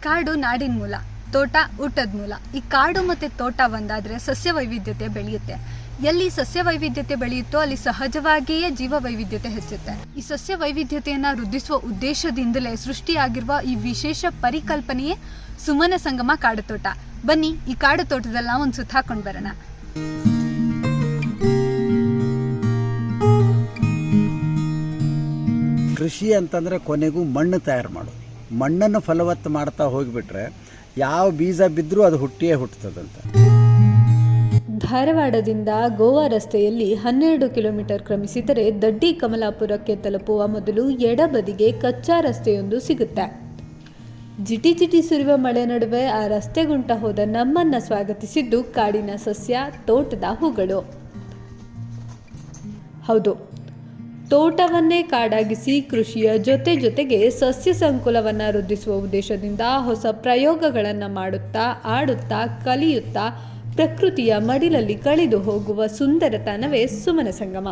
ಕಾಡು ನಾಡಿನ ಮೂಲ, ತೋಟ ಊಟದ ಮೂಲ. ಈ ಕಾಡು ಮತ್ತು ತೋಟ ಒಂದಾದರೆ ಸಸ್ಯ ವೈವಿಧ್ಯತೆ ಬೆಳೆಯುತ್ತೆ. ಎಲ್ಲಿ ಸಸ್ಯ ವೈವಿಧ್ಯತೆ ಬೆಳೆಯುತ್ತೋ ಅಲ್ಲಿ ಸಹಜವಾಗಿಯೇ ಜೀವ ವೈವಿಧ್ಯತೆ ಹೆಚ್ಚುತ್ತೆ. ಈ ಸಸ್ಯ ವೈವಿಧ್ಯತೆಯನ್ನು ವೃದ್ಧಿಸುವ ಉದ್ದೇಶದಿಂದಲೇ ಸೃಷ್ಟಿಯಾಗಿರುವ ಈ ವಿಶೇಷ ಪರಿಕಲ್ಪನೆಯೇ ಸುಮನ ಸಂಗಮ ಕಾಡು ತೋಟ. ಬನ್ನಿ ಈ ಕಾಡು ತೋಟದಲ್ಲಿ ನಾವು ಒಂದು ಸುತ್ತ ಹಾಕೊಂಡು ಬರೋಣ. ಕೃಷಿ ಅಂತಂದರೆ ಕೊನೆಗೂ ಮಣ್ಣು ತಯಾರು ಮಾಡೋದು. ಮಣ್ಣನ್ನು ಫಲವತ್ತು ಮಾಡ್ತಾ ಹೋಗಿಬಿಟ್ರೆ ಯಾವ ಬೀಜ ಬಿದ್ದರೂ ಅದು ಹುಟ್ಟಿಯೇ ಹುಟ್ಟುತ್ತದಂತ. ಧಾರವಾಡದಿಂದ ಗೋವಾ ರಸ್ತೆಯಲ್ಲಿ 12 ಕಿಲೋಮೀಟರ್ ಕ್ರಮಿಸಿದರೆ ದಡ್ಡಿ ಕಮಲಾಪುರಕ್ಕೆ ತಲುಪುವ ಮೊದಲು ಎಡಬದಿಗೆ ಕಚ್ಚಾ ರಸ್ತೆಯೊಂದು ಸಿಗುತ್ತೆ. ಜಿಟಿ ಜಿಟಿ ಸುರಿಯುವ ಮಳೆ ನಡುವೆ ಆ ರಸ್ತೆಗುಂಟ ಹೋದ ನಮ್ಮನ್ನು ಸ್ವಾಗತಿಸಿದ್ದು ಕಾಡಿನ ಸಸ್ಯ, ತೋಟದ ಹೂಗಳು. ಹೌದು, ತೋಟವನ್ನೇ ಕಾಡಾಗಿಸಿ ಕೃಷಿಯ ಜೊತೆಗೆ ಸಸ್ಯ ಸಂಕುಲವನ್ನು ವೃದ್ಧಿಸುವ ಉದ್ದೇಶದಿಂದ ಹೊಸ ಪ್ರಯೋಗಗಳನ್ನು ಮಾಡುತ್ತಾ, ಆಡುತ್ತಾ, ಕಲಿಯುತ್ತಾ ಪ್ರಕೃತಿಯ ಮಡಿಲಲ್ಲಿ ಕಳೆದು ಹೋಗುವ ಸುಂದರತನವೇ ಸುಮನ ಸಂಗಮ.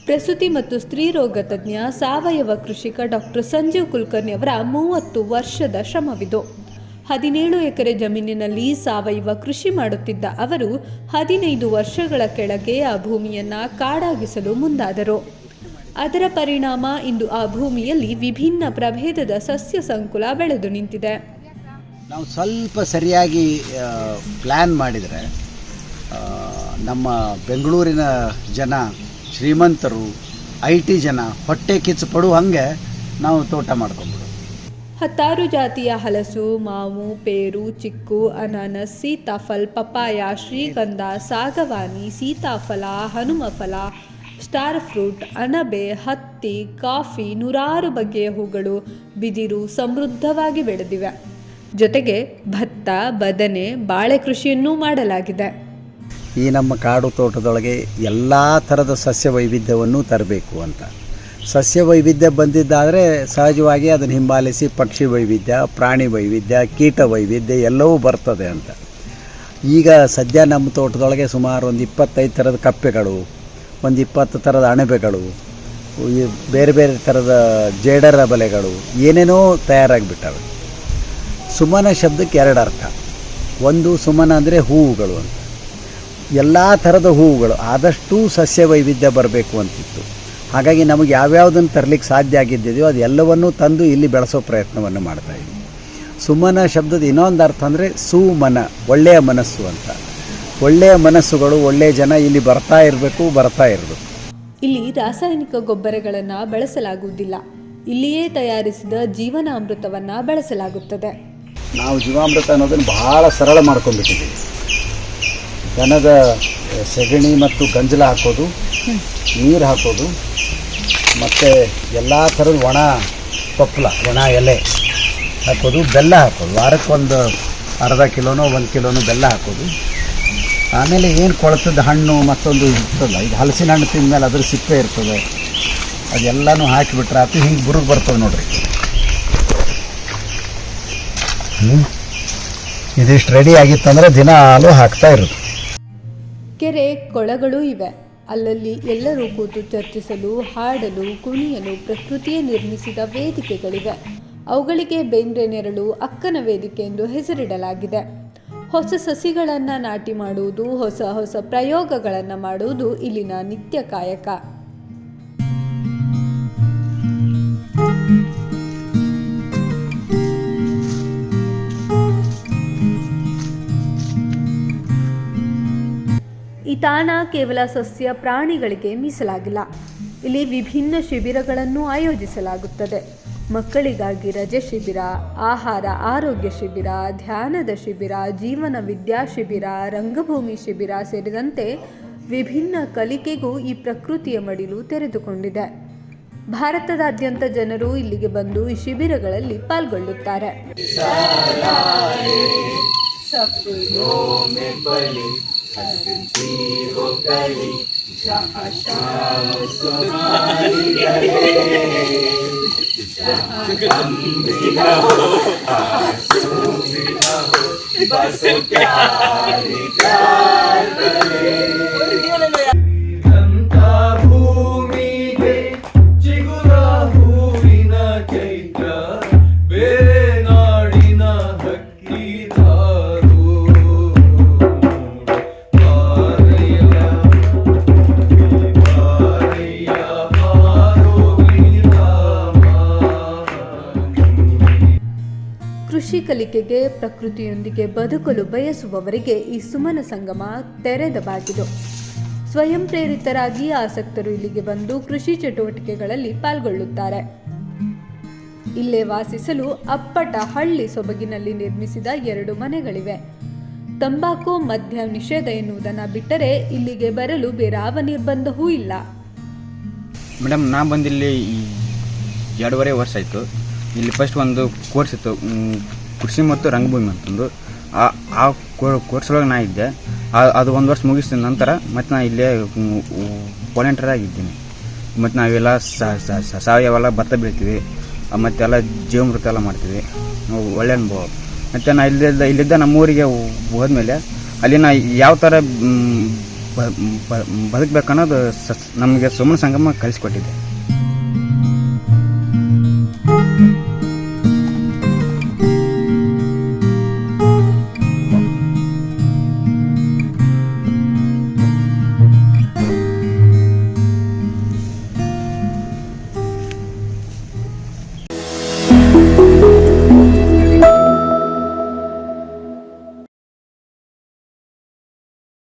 ಪ್ರಸೂತಿ ಮತ್ತು ಸ್ತ್ರೀರೋಗ ತಜ್ಞ ಸಾವಯವ ಕೃಷಿಕ ಡಾಕ್ಟರ್ ಸಂಜೀವ್ ಕುಲಕರ್ಣಿ ಅವರ 30 ವರ್ಷದ ಶ್ರಮವಿದು. 17 ಎಕರೆ ಜಮೀನಿನಲ್ಲಿ ಸಾವಯವ ಕೃಷಿ ಮಾಡುತ್ತಿದ್ದ ಅವರು 15 ವರ್ಷಗಳ ಕೆಳಗೆ ಆ ಭೂಮಿಯನ್ನು ಕಾಡಾಗಿಸಲು ಮುಂದಾದರು. ಅದರ ಪರಿಣಾಮ ಇಂದು ಆ ಭೂಮಿಯಲ್ಲಿ ವಿಭಿನ್ನ ಪ್ರಭೇದದ ಸಸ್ಯ ಸಂಕುಲ ಬೆಳೆದು ನಿಂತಿದೆ. ನಾವು ಸ್ವಲ್ಪ ಸರಿಯಾಗಿ ಪ್ಲ್ಯಾನ್ ಮಾಡಿದರೆ ನಮ್ಮ ಬೆಂಗಳೂರಿನ ಜನ, ಶ್ರೀಮಂತರು, IT ಜನ ಹೊಟ್ಟೆ ಕಿಚ್ಚು ಪಡುವ ಹಾಗೆ ನಾವು ತೋಟ ಮಾಡ್ಕೊಂಡ್ಬಿಡು. 10 ಜಾತಿಯ ಹಲಸು, ಮಾವು, ಪೇರು, ಚಿಕ್ಕು, ಅನಾನಸ್, ಸೀತಾಫಲ, ಪಪಾಯ, ಶ್ರೀಗಂಧ, ಸಾಗವಾನಿ, ಸೀತಾಫಲ, ಹನುಮಫಲ, ಸ್ಟಾರ್ ಫ್ರೂಟ್, ಅಣಬೆ, ಹತ್ತಿ, ಕಾಫಿ, 100 ಬಗೆಯ ಹೂಗಳು, ಬಿದಿರು ಸಮೃದ್ಧವಾಗಿ ಬೆಳೆದಿವೆ. ಜೊತೆಗೆ ಭತ್ತ, ಬದನೆ, ಬಾಳೆ ಕೃಷಿಯನ್ನೂ ಮಾಡಲಾಗಿದೆ. ಈ ನಮ್ಮ ಕಾಡು ತೋಟದೊಳಗೆ ಎಲ್ಲ ಥರದ ಸಸ್ಯ ವೈವಿಧ್ಯವನ್ನು ತರಬೇಕು ಅಂತ. ಸಸ್ಯ ವೈವಿಧ್ಯ ಬಂದಿದ್ದಾದರೆ ಸಹಜವಾಗಿ ಅದನ್ನು ಹಿಂಬಾಲಿಸಿ ಪಕ್ಷಿ ವೈವಿಧ್ಯ, ಪ್ರಾಣಿ ವೈವಿಧ್ಯ, ಕೀಟ ವೈವಿಧ್ಯ ಎಲ್ಲವೂ ಬರ್ತದೆ ಅಂತ. ಈಗ ಸದ್ಯ ನಮ್ಮ ತೋಟದೊಳಗೆ ಸುಮಾರು ಒಂದು 25 ಥರದ ಕಪ್ಪೆಗಳು, ಒಂದು 20 ಥರದ ಅಣಬೆಗಳು, ಬೇರೆ ಬೇರೆ ಥರದ ಜೇಡರ ಬಲೆಗಳು ಏನೇನೋ ತಯಾರಾಗಿಬಿಟ್ಟವೆ. ಸುಮನ ಶಬ್ದಕ್ಕೆ 2 ಅರ್ಥ. ಒಂದು, ಸುಮನ ಅಂದರೆ ಹೂವುಗಳು ಅಂತ. ಎಲ್ಲ ಥರದ ಹೂವುಗಳು, ಆದಷ್ಟು ಸಸ್ಯ ವೈವಿಧ್ಯ ಬರಬೇಕು ಅಂತಿತ್ತು. ಹಾಗಾಗಿ ನಮಗೆ ಯಾವ್ಯಾವುದನ್ನು ತರಲಿಕ್ಕೆ ಸಾಧ್ಯ ಆಗಿದ್ದಿದೆಯೋ ಅದೆಲ್ಲವನ್ನೂ ತಂದು ಇಲ್ಲಿ ಬೆಳೆಸೋ ಪ್ರಯತ್ನವನ್ನು ಮಾಡ್ತಾಯಿದ್ವಿ. ಸುಮನ ಶಬ್ದದ ಇನ್ನೊಂದು ಅರ್ಥ ಅಂದರೆ ಸುಮನ, ಒಳ್ಳೆಯ ಮನಸ್ಸು ಅಂತ. ಒಳ್ಳೆಯ ಮನಸ್ಸುಗಳು, ಒಳ್ಳೆಯ ಜನ ಇಲ್ಲಿ ಬರ್ತಾ ಇರಬೇಕು. ಇಲ್ಲಿ ರಾಸಾಯನಿಕ ಗೊಬ್ಬರಗಳನ್ನು ಬಳಸಲಾಗುವುದಿಲ್ಲ. ಇಲ್ಲಿಯೇ ತಯಾರಿಸಿದ ಜೀವನಾಮೃತವನ್ನು ಬಳಸಲಾಗುತ್ತದೆ. ನಾವು ಜೀವಾಮೃತ ಅನ್ನೋದನ್ನು ಬಹಳ ಸರಳ ಮಾಡ್ಕೊಂಡ್ಬಿಟ್ಟಿದ್ದೀವಿ. ದನದ ಸೆಗಣಿ ಮತ್ತು ಗಂಜಲ ಹಾಕೋದು, ನೀರು ಹಾಕೋದು, ಮತ್ತು ಎಲ್ಲ ಥರದ ಒಣ ಪಪ್ಪಲ, ಒಣ ಎಲೆ ಹಾಕೋದು, ಬೆಲ್ಲ ಹಾಕೋದು. ವಾರಕ್ಕೊಂದು ಅರ್ಧ ಕಿಲೋನೋ 1 ಕಿಲೋನೋ ಬೆಲ್ಲ ಹಾಕೋದು. ಆಮೇಲೆ ಏನು ಕೊಳತದ ಹಣ್ಣು ಮತ್ತೊಂದು ಇರ್ತಲ್ಲ, ಈಗ ಹಲಸಿನ ಹಣ್ಣು ತಿಂದಮೇಲೆ ಅದ್ರ ಸಿಪ್ಪೆ ಇರ್ತದೆ, ಅದೆಲ್ಲನೂ ಹಾಕಿಬಿಟ್ರೆ ಆತು. ಹಿಂಗೆ ಬುರುಗು ಬರ್ತದೆ ನೋಡ್ರಿ. ಇದಿಷ್ಟು ರೆಡಿ ಆಗಿತ್ತಂದರೆ ದಿನಾಲೂ ಹಾಕ್ತಾ ಇರೋದು. ಕೆರೆ, ಕೊಳಗಳೂ ಇವೆ. ಅಲ್ಲಲ್ಲಿ ಎಲ್ಲರೂ ಕೂತು ಚರ್ಚಿಸಲು, ಹಾಡಲು, ಕುಣಿಯಲು ಪ್ರಕೃತಿಯೇ ನಿರ್ಮಿಸಿದ ವೇದಿಕೆಗಳಿವೆ. ಅವುಗಳಿಗೆ ಬೇಂದ್ರೆ ನೆರಳು, ಅಕ್ಕನ ವೇದಿಕೆ ಎಂದು ಹೆಸರಿಡಲಾಗಿದೆ. ಹೊಸ ಸಸಿಗಳನ್ನು ನಾಟಿ ಮಾಡುವುದು, ಹೊಸ ಪ್ರಯೋಗಗಳನ್ನು ಮಾಡುವುದು ಇಲ್ಲಿನ ನಿತ್ಯ ಕಾಯಕ. ಈ ತಾಣ ಕೇವಲ ಸಸ್ಯ ಪ್ರಾಣಿಗಳಿಗೆ ಮೀಸಲಾಗಿಲ್ಲ. ಇಲ್ಲಿ ವಿಭಿನ್ನ ಶಿಬಿರಗಳನ್ನು ಆಯೋಜಿಸಲಾಗುತ್ತದೆ. ಮಕ್ಕಳಿಗಾಗಿ ರಜೆ ಶಿಬಿರ, ಆಹಾರ ಆರೋಗ್ಯ ಶಿಬಿರ, ಧ್ಯಾನದ ಶಿಬಿರ, ಜೀವನ ವಿದ್ಯಾ ಶಿಬಿರ, ರಂಗಭೂಮಿ ಶಿಬಿರ ಸೇರಿದಂತೆ ವಿಭಿನ್ನ ಕಲಿಕೆಗೂ ಈ ಪ್ರಕೃತಿಯ ಮಡಿಲು ತೆರೆದುಕೊಂಡಿದೆ. ಭಾರತದಾದ್ಯಂತ ಜನರು ಇಲ್ಲಿಗೆ ಬಂದು ಈ ಶಿಬಿರಗಳಲ್ಲಿ ಪಾಲ್ಗೊಳ್ಳುತ್ತಾರೆ. जहाँ गम भी न हो, आंसू भी न हो, ಭೂಮಿಗೆ ಚಿಗುರ ಹೂವಿನ ಚೈತ್ರ ಬೇರೆ ನಾಡಿನ ಹಕ್ಕಿದಾರು ಕೃಷಿ ಕಲಿಕೆಗೆ ಪ್ರಕೃತಿಯೊಂದಿಗೆ ಬದುಕಲು ಬಯಸುವವರಿಗೆ ಈ ಸುಮನ ಸಂಗಮ ತೆರೆದ ಬಾಗಿಲು. ಸ್ವಯಂ ಪ್ರೇರಿತರಾಗಿ ಆಸಕ್ತರು ಇಲ್ಲಿಗೆ ಬಂದು ಕೃಷಿ ಚಟುವಟಿಕೆಗಳಲ್ಲಿ ಪಾಲ್ಗೊಳ್ಳುತ್ತಾರೆ. ಇಲ್ಲೇ ವಾಸಿಸಲು ಅಪ್ಪಟ ಹಳ್ಳಿ ಸೊಬಗಿನಲ್ಲಿ ನಿರ್ಮಿಸಿದ 2 ಮನೆಗಳಿವೆ. ತಂಬಾಕು ಮದ್ಯ ನಿಷೇಧ ಎನ್ನುವುದನ್ನು ಬಿಟ್ಟರೆ ಇಲ್ಲಿಗೆ ಬರಲು ಬೇರಾವ ನಿರ್ಬಂಧವೂ ಇಲ್ಲ. ಮೇಡಮ್ ನಾ ಬಂದಿಲ್ಲಿ 2.5 ವರ್ಷ ಆಯಿತು. ಇಲ್ಲಿ ಫಸ್ಟ್ ಒಂದು ಕೋರ್ಸ್ ಇತ್ತು, ಕೃಷಿ ಮತ್ತು ರಂಗಭೂಮಿ ಅಂತಂದು. ಆ ಕೋರ್ಸ್ ಒಳಗೆ ನಾ ಇದ್ದೆ. ಅದು 1 ವರ್ಷ ಮುಗಿಸಿದ ನಂತರ ಮತ್ತು ನಾನು ಇಲ್ಲೇ ವಾಲಂಟಿಯರ್ ಆಗಿದ್ದೀನಿ. ಮತ್ತು ನಾವೆಲ್ಲ ಸಾವಯವೆಲ್ಲ ಭತ್ತ ಬೆಳಿತೀವಿ, ಮತ್ತು ಎಲ್ಲ ಜೀವಮೃತ ಎಲ್ಲ ಮಾಡ್ತೀವಿ. ಒಳ್ಳೆ ಅನುಭವ. ಮತ್ತು ನಾ ಇಲ್ಲಿದ್ದ ನಮ್ಮೂರಿಗೆ ಹೋದ್ಮೇಲೆ ಅಲ್ಲಿ ನಾ ಯಾವ ಥರ ಬದುಕಬೇಕನ್ನೋದು ನಮಗೆ ಸುಮನ ಸಂಗಮ ಕಲಿಸ್ಕೊಟ್ಟಿದೆ.